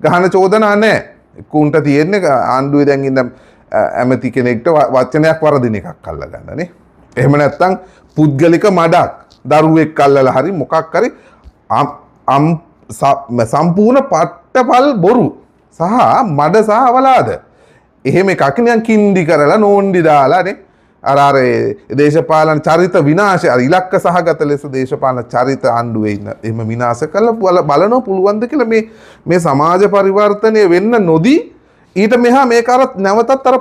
ගහන චෝදනා නැහැ. එක්කුන්ට තියෙන්නේ ආණ්ඩුවේ දැන් ඉන්න ඇමති කෙනෙක්ට වචනයක් වරදින එකක් අල්ල ගන්නනේ. එහෙම නැත්නම් පුද්ගලික මඩක් දරුවෙක් අල්ලලා හරි මොකක් හරි සම්පූර්ණ පට්ටපල් බොරු සහ මඩ සහ අවලාද. එහෙම එකක් නිකන් කින්ඩි කරලා නෝන්ඩි දාලානේ අර දේශපාලන චරිත විනාශය අර ඉලක්ක සහගත ලෙස දේශපාලන චරිත ආණ්ඩුවේ ඉන්න එහෙම විනාශ කරලා බලනවා පුළුවන්ද කියලා මේ සමාජ පරිවර්තනය වෙන්න නොදී ඊට මෙහා මේක අර නැවතත් අර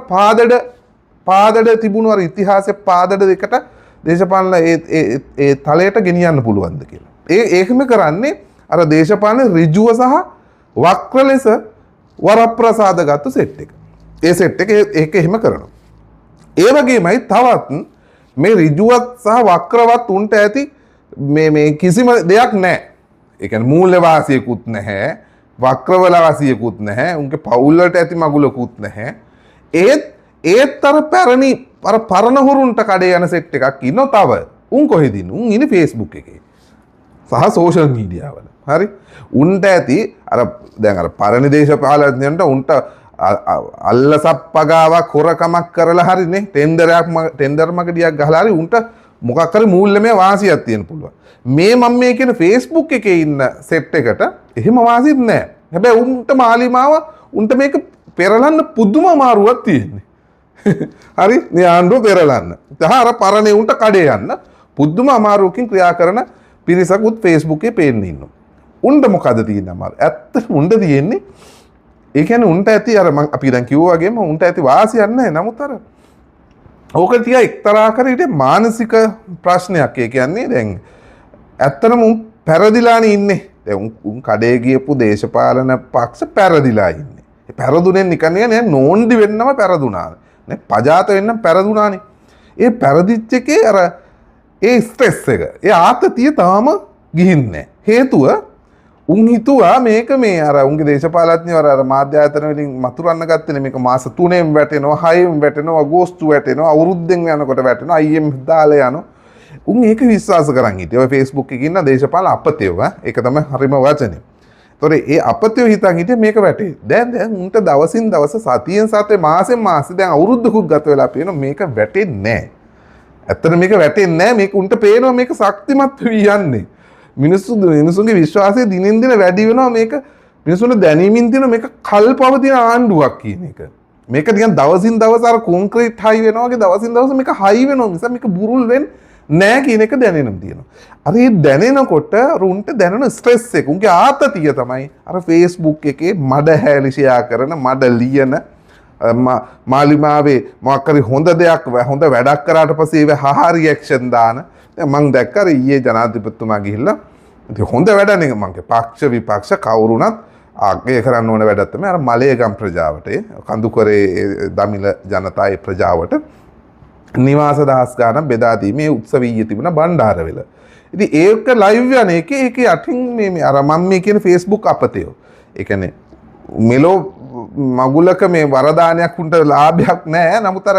පාදඩ තිබුණු අර ඉතිහාසයේ පාදඩ දෙකට දේශපාලන ඒ තලයට ගෙනියන්න පුළුවන්ද කියලා. ඒකම කරන්නේ අර දේශපාලන ඍජුව සහ වක්‍ර ලෙස වරප්‍රසාද ගත්ත සෙට් එක. ඒ සෙට් එක ඒක එහෙම කරනවා. ඒ වගේමයි තවත් මේ ඍජුවත් සහ වක්‍රවත් උන්ට ඇති මේ කිසිම දෙයක් නැහැ. ඒ කියන්නේ මූල්‍ය වාසියකුත් නැහැ. වක්‍රවල වාසියකුත් නැහැ. උන්ගේ පවුල් වලට ඇති මගුලකුත් නැහැ. ඒත් අර පැරණි අර පරණ හුරුන්ට කඩේ යන සෙට් එකක් ඉන්නවා තව. උන් කොහෙද ඉන්නේ? උන් ඉන්නේ Facebook එකේ. සහ සෝෂල් මීඩියා වල. හරි? උන්ට ඇති අර දැන් අර පරණ දේශපාලඥයන්ට උන්ට අල්ලසප්පගාවක් හොරකමක් කරලා හරිනේ ටෙන්ඩර් මගඩියක් ගහලා හරි උන්ට මොකක් හරි මූල්‍යමය වාසියක් තියෙන පුළුවන්. මේ මම මේ කියන Facebook එකේ ඉන්න සෙට් එකට එහෙම වාසියක් නැහැ. හැබැයි උන්ට මාලිමාව උන්ට මේක පෙරලන්න පුදුම අමාරුවක් තියෙන්නේ. හරි? මේ ආණ්ඩුව පෙරලන්න. අර පරණේ උන්ට කඩේ යන්න පුදුම අමාරුවකින් ක්‍රියා කරන පිරිසකුත් Facebook එකේ පේන්න ඉන්නවා. උන්ට මොකද තියෙන්නේ අමාරු? ඇත්තට උන්ට තියෙන්නේ ඒ කියන්නේ උන්ට ඇති අර මම අපි දැන් කිව්වා වගේම උන්ට ඇති වාසියක් නැහැ. නමුත් අර ඕක තියා එක්තරා කරේ මානසික ප්‍රශ්නයක්. ඒ කියන්නේ දැන් ඇත්තටම උන් පෙරදිලානේ ඉන්නේ. දැන් උන් කඩේ ගියපු දේශපාලන පක්ෂ පෙරදිලා ඉන්නේ. ඒ පෙරදුනේ නිකන් නේ නෝන්ඩි වෙන්නම පෙරදුනා. නේ පජාත වෙන්නම පෙරදුනානේ. ඒ පෙරදිච්ච එකේ අර ඒ ස්ට්‍රෙස් එක ඒ ආතතිය තාම ගිහින් නැහැ. හේතුව උන් හිතුවා මේක මේ අර උන්ගේ දේශපාලඥයෝ අර මාධ්‍ය ආයතන වලින් මතුරන්න ගත්තනේ මේක මාස 3ෙන් වැටෙනවා 6ෙන් වැටෙනවා අගෝස්තු වැටෙනවා අවුරුද්දෙන් යනකොට වැටෙනවා IMF දාලා යනවා. උන් ඒක විශ්වාස කරන් හිටියේ. ඔය Facebook එකේ ඉන්න දේශපාලන අපතේව ඒක තමයි හරිම වචනේ. තොර ඒ අපතයෝ හිතන් හිටියේ මේක වැටේ. දැන් උන්ට දවසින් දවස සතියෙන් සතේ මාසෙන් මාසෙ දැන් අවුරුද්දකුත් ගත වෙලා පේනවා මේක වැටෙන්නේ නැහැ. ඇත්තට මේක වැටෙන්නේ නැහැ. මේක උන්ට පේනවා මේක ශක්තිමත් වෙවි යන්නේ. මිනිසුන්ගේ විශ්වාසය දිනෙන් දින වැඩි වෙනවා. මේක මිනිසුන්ට දැනීමින් තියෙන මේක කල්පවතින ආණ්ඩුවක් කියන එක. මේක නිකන් දවසින් දවස අර කොන්ක්‍රීට් හයි වෙනවා වගේ දවසින් දවස මේක හයි වෙනවා. නිසා මේක බුරුල් වෙන්නේ නෑ කියන එක දැනෙනවා තියෙනවා. අර ඒ දැනෙනකොට උන්ට දැනෙන ස්ට්‍රෙස් එක උන්ගේ ආතතිය තමයි අර Facebook එකේ මඩ හැලි ෂෙයා කරන මඩ ලියන මාලිමාවේ මොකක් හරි හොඳ දෙයක් හොඳ වැඩක් කරාට පස්සේ ඒව හා රියැක්ෂන් දාන. දැන් මං දැක්කා ඊයේ ජනාධිපතිතුමා ගිහිල්ලා ඉතින් හොඳ වැඩනේ මංගේ පක්ෂ විපක්ෂ කවුරුණත් ආගය කරන්න ඕන වැඩක් තමයි අර මලයගම් ප්‍රජාවට කඳුකරේ දමිළ ජනතාවේ ප්‍රජාවට නිවාස දහස් ගාණක් බෙදා දීමේ උත්සවීය තිබුණා බණ්ඩාරවෙල. ඉතින් ඒක ලයිව් යන එකේ ඒකේ අටින් මේ අර මම මේ කියන Facebook අපතේ. ඒ කියන්නේ මෙලෝ මගුලක මේ වරදානයක් උන්ට ලාභයක් නැහැ. නමුත් අර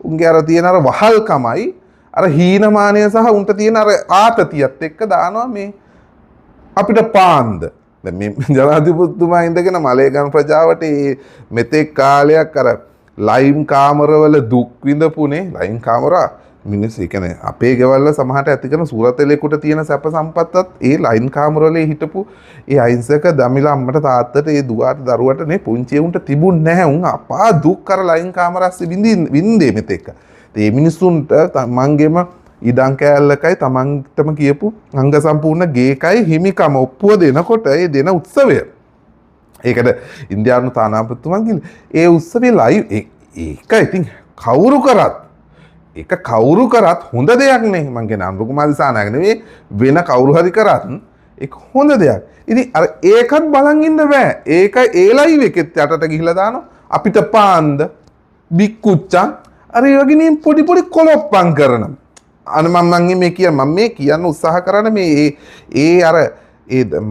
උන්ගේ අර තියෙන අර වහල්කමයි අර හීනමානය සහ උන්ට තියෙන අර ආතතියත් එක්ක දානවා මේ අපිට පාන්ද. දැන් මේ ජනාධිපතිතුමා ඉඳගෙන මලේගම් ප්‍රජාවට මෙතෙක් කාලයක් අර ලයිම් කාමරවල දුක් විඳපුනේ ලයිම් කාමරා මිනිස්සු කියන්නේ අපේ ගෙවල් වල සමහරට ඇති කරන සූරතලෙකුට තියෙන සැප සම්පත්තත් ඒ ලයිම් කාමරවල හිටපු ඒ අහිංසක දමිළ අම්මට තාත්තට ඒ දුවාට දරුවට නේ පුංචි උන්ට තිබුණ නැහැ. උන් අපා දුක් කර ලයිම් කාමරස්සේ විඳින්නේ මෙතෙක්. ඒ මිනිස්සුන්ට මංගෙම ඉඩම් කෑල්ලකයි තමන්ටම කියපු අංග සම්පූර්ණ ගේකයි හිමිකම ඔප්පුව දෙනකොට ඒ දෙන උත්සවය. ඒකට ඉන්දියානු තානාපතිතුමන් කිව්ල ඒ උත්සවේ ලයිව් ඒක ඉතින් කවුරු කරත් හොඳ දෙයක් නේ. මං කියන අනුර කුමාර දිසානායක නෙවෙයි වෙන කවුරු හරි කරත් ඒක හොඳ දෙයක්. ඉතින් අර ඒකත් බලන් ඉන්න බෑ. ඒක ඒ ලයිව් එකෙත් යටට ගිහිලා දානවා අපිට පාන්ද බික්කුච්චන් අර ඒ වගේ පොඩි පොඩි කොලොප්පම් කරනවා. මම මේ කියන්න උත්සාහ කරන මේ අර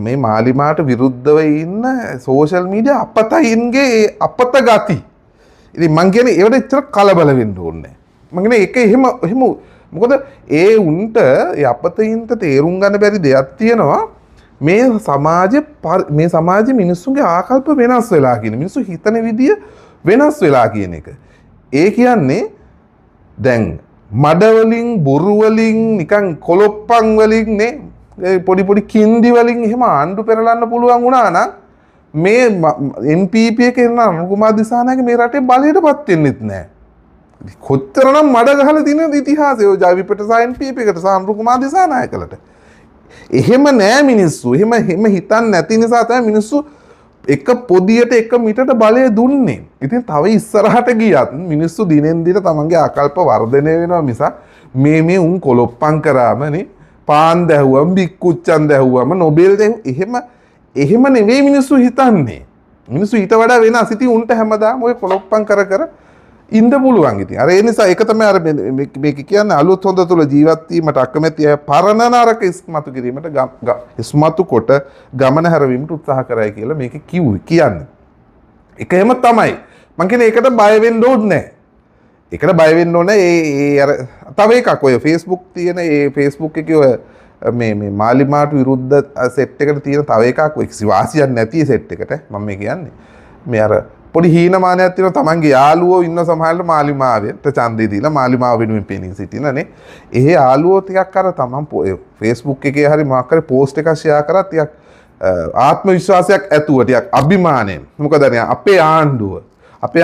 මේ මාලිමාට විරුද්ධව ඉන්න සෝෂල් මීඩියා අපතයින්ගේ අපත ගති. ඉතින් මං කියන්නේ ඒවට එච්චර කලබල වෙන්න ඕනේ. මං කියන්නේ ඒක එහෙම මොකද ඒ උන්ට ඒ අපතයින්ට තේරුම් ගන්න බැරි දෙයක් තියෙනවා. මේ සමාජයේ මිනිස්සුන්ගේ ආකල්ප වෙනස් වෙලා කියන මිනිස්සු හිතන විදිය වෙනස් වෙලා කියන එක. ඒ කියන්නේ දැන් මඩවලින් බොරුවලින් නිකන් කොලොප්පන් වලින් නේ පොඩි පොඩි කින්දි වලින් එහෙම ආණ්ඩු පෙරලන්න පුළුවන් වුණා නම් මේ MPP එකේ ඉන්න අනුර කුමාර දිසානායක මේ රටේ බලයටපත් වෙන්නෙත් නැහැ. කොච්චරනම් මඩ ගහලා තියෙන ඉතිහාසය ඔය ජයවිපට සහ MPP එකට සහ අනුර කුමාර දිසානායකලට. එහෙම නෑ මිනිස්සු. එහෙම හිතන්නේ නැති නිසා තමයි මිනිස්සු එක පොදියට එක මිටට බලය දුන්නේ. ඉතින් තව ඉස්සරහට ගියත් මිනිස්සු දිනෙන් දින තමන්ගේ ආකල්ප වර්ධනය වෙනවා මිසක් මේ උන් කොලොප්පම් කරාමනේ පාන් දැහුවම බික්කුච්චන් දැහුවම නොබෙල් එහෙම නෙවෙයි මිනිස්සු හිතන්නේ. මිනිස්සු ඊට වඩා වෙනස්. ඉතින් උන්ට හැමදාම ඔය කොලොප්පම් කර ඉන්න පුළුවන්. ඉතින් අර ඒ නිසා ඒක තමයි අර මේක කියන්නේ අලුත් හොඳ තුල ජීවත් වීමට අකමැති අය පරණ නරක ඉස්මතු කිරීමට ඉස්මතු කොට ගමන හැරවීමට උත්සාහ කරයි කියලා මේක කියන්නේ. ඒක එහෙම තමයි. මං කියන්නේ ඒකට බය වෙන්න ඕනේ නැහැ. ඒකට බය වෙන්න ඕනේ ඒ අර තව එකක් ඔය Facebook තියෙන ඒ Facebook එකේ ඔය මේ මාලිමාට විරුද්ධ සෙට් එකට තියෙන තව එකක් ඔය වාසියක් නැති සෙට් එකට මම මේ කියන්නේ. මේ අර පොඩි හීනමානයක් තියෙනවා තමන්ගේ යාළුවෝ ඉන්න සමහරවිට මාලිමාවෙන්ට ඡන්දේ දීලා මාලිමාව වෙනුවෙන් පෙනී සිටිනනේ. ඒ යාළුවෝ ටිකක් අර තමන් Facebook එකේ හරි මොකක් හරි පෝස්ට් එකක් ෂෙයා කරා ටිකක් ආත්ම විශ්වාසයක් ඇතුව ටිකක් අභිමාණයෙන්. මොකද අපේ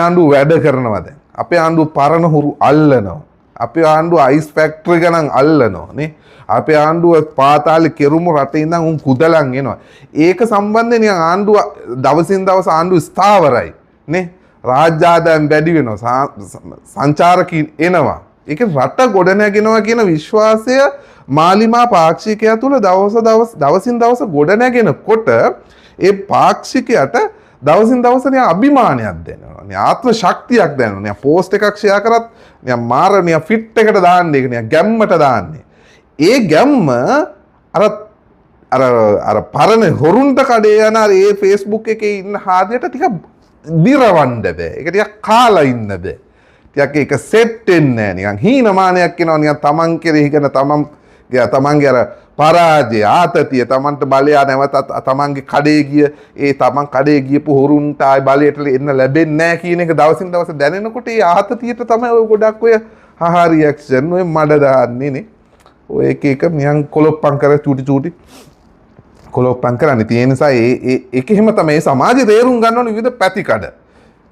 ආණ්ඩුව වැඩ කරනවා දැන්. අපේ ආණ්ඩුව පරණ හුරු අල්ලනවා. අපේ ආණ්ඩුව අයිස් ෆැක්ටරි ගණන් අල්ලනවා නේ. අපේ ආණ්ඩුව පාතාලේ කෙරුමු රටේ ඉඳන් උන් කුදලන් එනවා. ඒක සම්බන්ධයෙන් නිකන් ආණ්ඩුව දවසින් දවස ආණ්ඩුව ස්ථාවරයි. නේ රාජ්‍ය ආදායම් වැඩි වෙනවා සංචාරකීන් එනවා. ඒක රට ගොඩ නැගෙනවා කියන විශ්වාසය මාලිමා පාක්ෂිකයා තුල දවසින් දවස ගොඩ නැගෙනකොට ඒ පාක්ෂිකයාට දවසින් දවස නිකන් අභිමානයක් දැනෙනවා. නිකන් ආත්ම ශක්තියක් දැනෙනවා. නිකන් පෝස්ට් එකක් ෂෙයා කරත් නිකන් මාර නිකන් ෆිට් එකට දාන්නේ. ඒක නිකන් ගැම්මට දාන්නේ. ඒ ගැම්ම අර පරණ හොරුන්ට කඩේ යන ඒ Facebook එකේ ඉන්න හාදියට ටිකක් දිරවන්න බෑ. ඒක ටිකක් කාලා ඉන්න බෑ. ටිකක් ඒක සෙට් වෙන්නේ නැහැ. නිකන් හීනමානයක් එනවා. නිකන් තමන් කෙරෙහි කරන තමන් තමන්ගේ අර පරාජය ආතතිය තමන්ට බලය නැවතත් තමන්ගේ කඩේ ගිය ඒ තමන් කඩේ ගියපු හොරුන්ට ආයි බලයට එන්න ලැබෙන්නේ නැහැ කියන එක දවසින් දවස දැනෙනකොට ඒ ආතතියට තමයි ඔය ගොඩක් ඔය හා රියැක්ෂන් ඔය මඩ දාන්නේ නේ. ඔය එක නිකන් කොලොප්පම් කර චූටි කොලොප්පම් කරන්නේ. ඒ නිසා ඒක එහෙම තමයි සමාජය තේරුම් ගන්න ඕන විවිධ පැතිකඩ.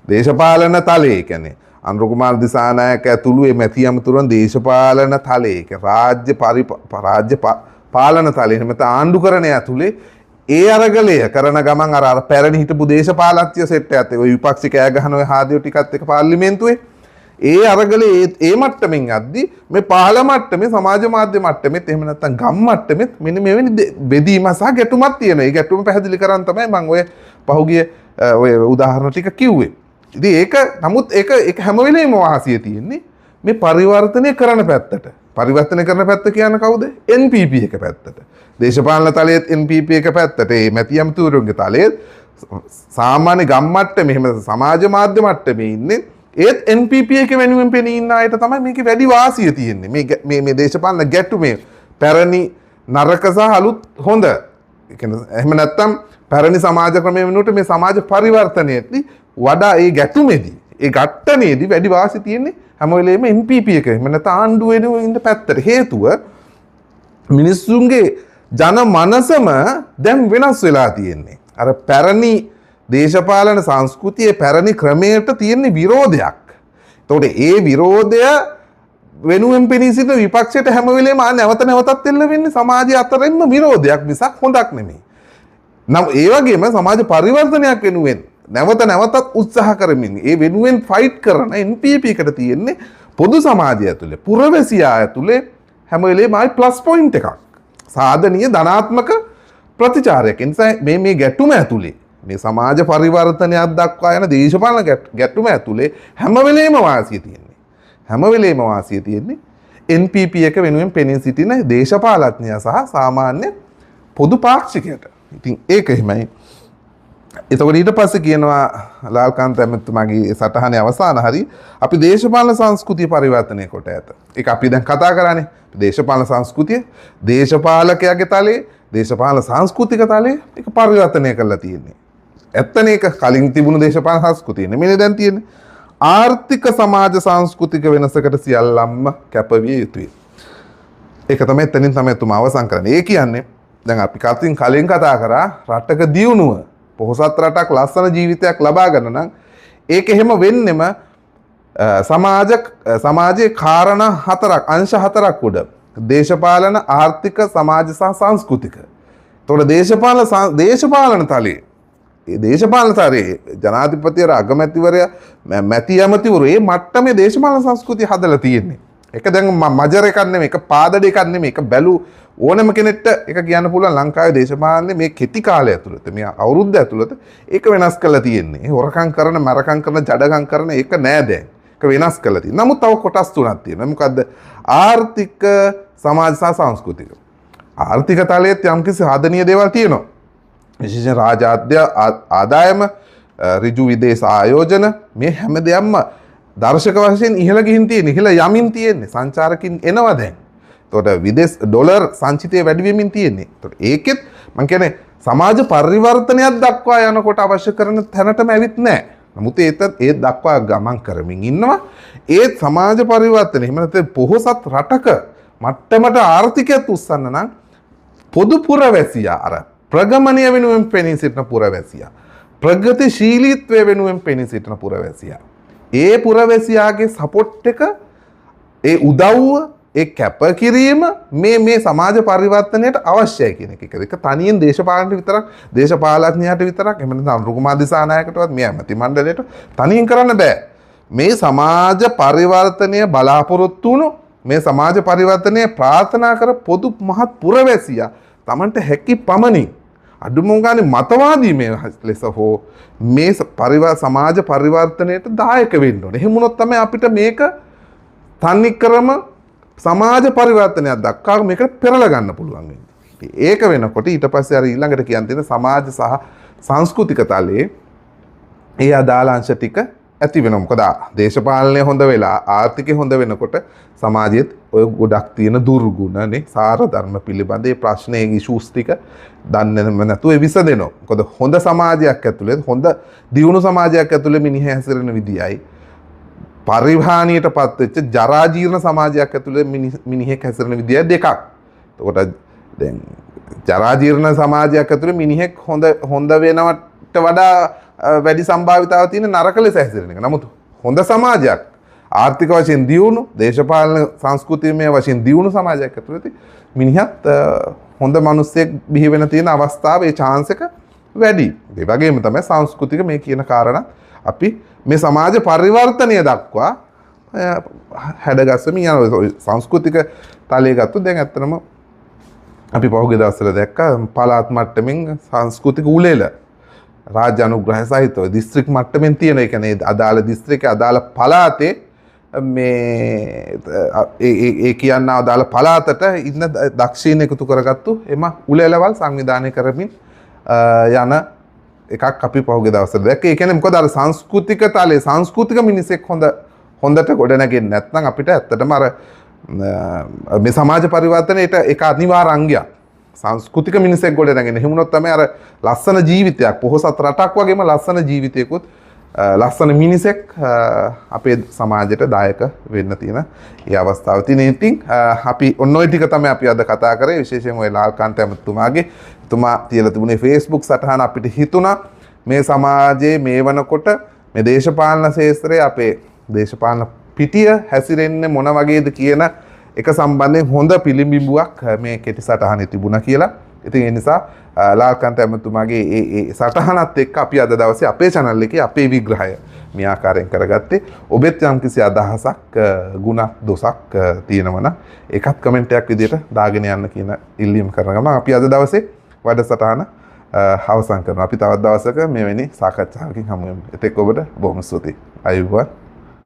දේශපාලන තලයේ කියන්නේ අනුර කුමාර දිසානායක ඇතුළු මේ මැති අමතුරුන් දේශපාලන තලයේ රාජ්‍ය පාලන තලයේ එහෙම ආණ්ඩුකරණය ඇතුලේ ඒ අරගලය කරන ගමන් අර පැරණි හිටපු දේශපාලඥයෝ සෙට් එකත් ඔය විපක්ෂ කෑ ගහන ඔය හාදියෝ ටිකත් එක පාර්ලිමේන්තුවේ ඒ අරගලේ ඒ මට්ටමින් යද්දි මේ පහළ මට්ටමේ සමාජ මාධ්‍ය මට්ටමෙත් එහෙම නැත්නම් ගම් මට්ටමෙත් මෙන්න මෙවැනි බෙදීම සහ ගැටුමක් තියෙනවා. ඒ ගැටුම පැහැදිලි කරන් තමයි මම ඔය පහුගිය ඔය උදාහරණ ටික කිව්වේ. ඉතින් ඒක නමුත් ඒක හැම වෙලේම වාසිය තියෙන්නේ මේ පරිවර්තනය කරන පැත්තට. පරිවර්තනය කරන පැත්ත කියන කවුද? NPP එක පැත්තට. දේශපාලන තලයේත් NPP එක පැත්තට. මේ මැති අමතුරුන්ගේ තලයේත් සාමාන්‍ය ගම් මට්ටමේ එහෙම සමාජ මාධ්‍ය මට්ටමේ ඉන්නේ ඒත් NPP එක වෙනුවෙන් පෙනී ඉන්න අයට තමයි මේකේ වැඩි වාසිය තියෙන්නේ. මේ දේශපාලන ගැටුමේ පැරණි නරක සහ අලුත් හොඳ. ඒ කියන්නේ එහෙම නැත්තම් පැරණි සමාජ ක්‍රමයේ වෙනුවට මේ සමාජ පරිවර්තනයේදී වඩා ඒ ගැටුමේදී ඒ ගැට්ටමේදී වැඩි වාසි තියෙන්නේ හැම වෙලේම NPP එක. එහෙම නැත්නම් ආණ්ඩුව වෙනුවෙන් ඉන්න පැත්තට. හේතුව මිනිස්සුන්ගේ ජන මනසම දැන් වෙනස් වෙලා තියෙන්නේ. අර පැරණි දේශපාලන සංස්කෘතියේ පැරණි ක්‍රමයට තියෙන විරෝධයක්. එතකොට ඒ විරෝධය වෙනුවෙන් පෙනී සිටින විපක්ෂයට හැම වෙලේම නැවත නැවතත් එල්ල වෙන්නේ සමාජය අතරින්ම විරෝධයක් මිසක් හොඳක් නෙමෙයි. නම් ඒ වගේම සමාජ පරිවර්තනයක් වෙනුවෙන් නැවත නැවතත් උත්සාහ කරමින් ඒ වෙනුවෙන් ෆයිට් කරන NPP එකට තියෙන්නේ පොදු සමාජය ඇතුලේ පුරවැසියා ඇතුලේ හැම වෙලේම ආයි ප්ලස් පොයින්ට් එකක්. සාධනීය ධනාත්මක ප්‍රතිචාරයක්. ඒ නිසා මේ ගැටුම ඇතුලේ මේ සමාජ පරිවර්තනයක් දක්වා යන දේශපාලන ගැටුම ඇතුලේ හැම වෙලේම වාසිය තියෙන්නේ. හැම වෙලේම වාසිය තියෙන්නේ NPP එක වෙනුවෙන් පෙනී සිටින දේශපාලඥයා සහ සාමාන්‍ය පොදු පාක්ෂිකයට. ඉතින් ඒක එහෙමයි. එතකොට ඊට පස්සේ කියනවා ලාල්කාන්ත ඇමතුමාගේ සටහනේ අවසාන හරි අපි දේශපාලන සංස්කෘතිය පරිවර්තනය කොට ඇත. ඒක අපි දැන් කතා කරන්නේ දේශපාලන සංස්කෘතිය දේශපාලකයාගේ තලයේ දේශපාලන සංස්කෘතික තලයේ ඒක පරිවර්තනය කරලා තියෙන්නේ. ඇත්තනේ ඒක කලින් තිබුණු දේශපාලන සංස්කෘතිය නෙමෙයි දැන් තියෙන්නේ. ආර්ථික සමාජ සංස්කෘතික වෙනසකට සියල්ලම්ම කැපවිය යුතුයි. ඒක තමයි එතනින් තමයි තුමා අවසන් කරන්නේ. ඒ කියන්නේ දැන් අපි කලින් කතා කරා රටක දියුණුව පොහොසත් රටක් ලස්සන ජීවිතයක් ලබා ගන්න නම් ඒක එහෙම වෙන්නෙම සමාජයේ කාරණා හතරක් අංශ හතරක් උඩ දේශපාලන ආර්ථික සමාජ සහ සංස්කෘතික. එතකොට දේශපාලන තලයේ ඒ දේශපාලන තලයේ ජනාධිපතිවරයා අගමැතිවරයා මැති ඇමතිවරු මේ මට්ටමේ දේශපාලන සංස්කෘතිය හදලා තියෙන්නේ. ඒක දැන් මජර එකක් නෙමෙයි, ඒක පාදඩ එකක් නෙමෙයි, ඒක බැලු ඕනම කෙනෙක්ට ඒක කියන්න පුළුවන් ලංකාවේ දේශපාලනේ මේ කෙටි කාලය ඇතුළත මේ අවුරුද්ද ඇතුළත ඒක වෙනස් කරලා තියෙන්නේ. හොරකම් කරන, මරකම් කරන, ජඩකම් කරන ඒක නෑ දැන්. ඒක වෙනස් කරලා තියෙනවා. නමුත් තව කොටස් තුනක් තියෙනවා. මොකද්ද? ආර්ථික, සමාජ සහ සංස්කෘතික. ආර්ථික තලයේත් යම්කිසි සාධනීය දේවල් තියෙනවා. විශේෂයෙන් රාජ්‍ය ආදායම, ඍජු විදේශ ආයෝජන මේ හැම දෙයක්ම දර්ශක වශයෙන් ඉහළ ගිහින් තියෙන, ඉහළ යමින් තියෙන්නේ. සංචාරකින් එනවා දැන්. එතකොට විදේශ ඩොලර් සංචිතය වැඩි වෙමින් තියෙන්නේ. එතකොට ඒකෙත් මම කියන්නේ සමාජ පරිවර්තනයක් දක්වා යනකොට අවශ්‍ය කරන තැනටම ඇවිත් නැහැ. නමුත් ඒ දක්වා ගමන් කරමින් ඉන්නවා. ඒ සමාජ පරිවර්තනය එහෙම නැත්නම් පොහොසත් රටක මට්ටමට ආර්ථිකයත් උස්සන්න නම් පොදු පුරවැසියා අර ප්‍රගමණය වෙනුවෙන් පෙනී සිටින පුරවැසියා, ප්‍රගතිශීලීත්වය වෙනුවෙන් පෙනී සිටින පුරවැසියා, ඒ පුරවැසියාගේ සපෝට් එක, ඒ උදව්ව, ඒ කැපකිරීම මේ සමාජ පරිවර්තනයට අවශ්‍යයි කියන එක. ඒක තනියෙන් දේශපාලනට විතරක්, දේශපාලඥයාට විතරක්, එහෙම නැත්නම් අනුර කුමාර දිසානායකටවත් මේ ඇමති මණ්ඩලයට තනියෙන් කරන්න බෑ. මේ සමාජ පරිවර්තනය බලාපොරොත්තු වුණු, මේ සමාජ පරිවර්තනය ප්‍රාර්ථනා කර පොදු මහත් පුරවැසියා Tamanට හැකි පමණින් අඩුම ගානේ මතවාදී මේ ලෙස හෝ මේ සමාජ පරිවර්තනයට දායක වෙන්න ඕනේ. එහෙම වුණොත් තමයි අපිට මේක තනිකරම සමාජ පරිවර්තනයක් දක්වා මේකට පෙරලා ගන්න පුළුවන් වෙන්නේ. ඒක වෙනකොට ඊට පස්සේ අර ඊළඟට කියන් තියෙන සමාජ සහ සංස්කෘතික තලයේ ඒ අදාළ අංශ ටික ඇති වෙනවා. මොකද දේශපාලනය හොඳ වෙලා ආර්ථිකය හොඳ වෙනකොට සමාජයේත් ඔය ගොඩක් තියෙන දුර්ගුණනේ සාර ධර්ම පිළිබඳ ඒ ප්‍රශ්නයේ ඉෂුස් ටික දන්නේ නැතුව ඒ විසදෙනවා. මොකද හොඳ සමාජයක් ඇතුලේ හොඳ දියුණු සමාජයක් ඇතුලේ මිනිහ හැසිරෙන විදියයි පරිහානියටපත් වෙච්ච ජරා ජීර්ණ සමාජයක් ඇතුලේ මිනිහෙක් හැසිරෙන විදිය දෙකක්. එතකොට දැන් ජරා ජීර්ණ සමාජයක් ඇතුලේ මිනිහෙක් හොඳ වෙනවට වඩා වැඩි සම්භාවිතාවක් තියෙන නරක ලෙස හැසිරෙන එක. නමුත් හොඳ සමාජයක් ආර්ථික වශයෙන් දියුණු දේශපාලන සංස්කෘතිමය වශයෙන් දියුණු සමාජයක් ඇතුළත මිනිහත් හොඳ මිනිස්සෙක් බිහි වෙන තියෙන අවස්ථාව ඒ chance එක වැඩි. ඒ වගේම තමයි සංස්කෘතික මේ කියන කාරණා අපි මේ සමාජ පරිවර්තනය දක්වා හැඩගස්සමින් යන සංස්කෘතික තලයේ ගත්තොත් දැන් ඇත්තටම අපි පහුගිය දවස්වල දැක්කා පළාත් මට්ටමින් සංස්කෘතික උළෙල රාජ්‍ය අනුග්‍රහය සහිතව දිස්ත්‍රික් මට්ටමින් තියෙන ඒ කියන්නේ අදාළ දිස්ත්‍රික්කයේ අදාළ පළාතේ මේ ඒ කියන්න අදාළ පළාතට ඉන්න දක්ෂීන් එකතු කරගත්තු එම උළෙලවල් සංවිධානය කරමින් යන එකක් අපි පහුගිය දවස්වල දැක්කේ. ඒ කියන්නේ මොකද අර සංස්කෘතික තලයේ සංස්කෘතික මිනිසෙක් හොඳට ගොඩනගෙන්නේ නැත්නම් අපිට ඇත්තටම අර මේ සමාජ පරිවර්තනයේට ඒක අනිවාර්ය අංගයක්. සංස්කෘතික මිනිසෙක් ගොඩනගෙන එහෙම වුණොත් තමයි අර ලස්සන ජීවිතයක් පොහොසත් රටක් වගේම ලස්සන ජීවිතයකුත් ලස්සන මිනිසෙක් අපේ සමාජයට දායක වෙන්න තියෙන ඒ අවස්ථාව තියෙන. ඉතින් අපි ඔන්න ඔය ටික තමයි අපි අද කතා කරේ. විශේෂයෙන් ඔය ලාල්කාන්ත ඇමතුමාගේ තුමා තියලා තිබුණේ Facebook සටහන අපිට හිතුණා මේ සමාජයේ මේ වනකොට මේ දේශපාලන ශාස්ත්‍රයේ අපේ දේශපාලන පිටිය හැසිරෙන්නේ මොන වගේද කියන එක සම්බන්ධයෙන් හොඳ පිළිඹිඹුවක් මේ කෙටි සටහනේ තිබුණා කියලා. ඉතින් ඒ නිසා ලාල්කාන්ත ඇමතුමාගේ ඒ සටහනත් එක්ක අපි අද දවසේ අපේ channel එකේ අපේ විග්‍රහය මේ ආකාරයෙන් කරගත්තේ. ඔබෙත් යම් කිසි අදහසක් ගුණ දොසක් තියෙනවා නම් ඒකත් කමෙන්ට් එකක් විදිහට දාගෙන යන්න කියන ඉල්ලීම කරන ගමන් අපි අද දවසේ වැඩසටහන අවසන් කරනවා. අපි තවත් දවසක මෙවැනි සාකච්ඡාවකින් හමු වෙමු. එතෙක් ඔබට බොහොම ස්තුතියි. අයුබෝවන්.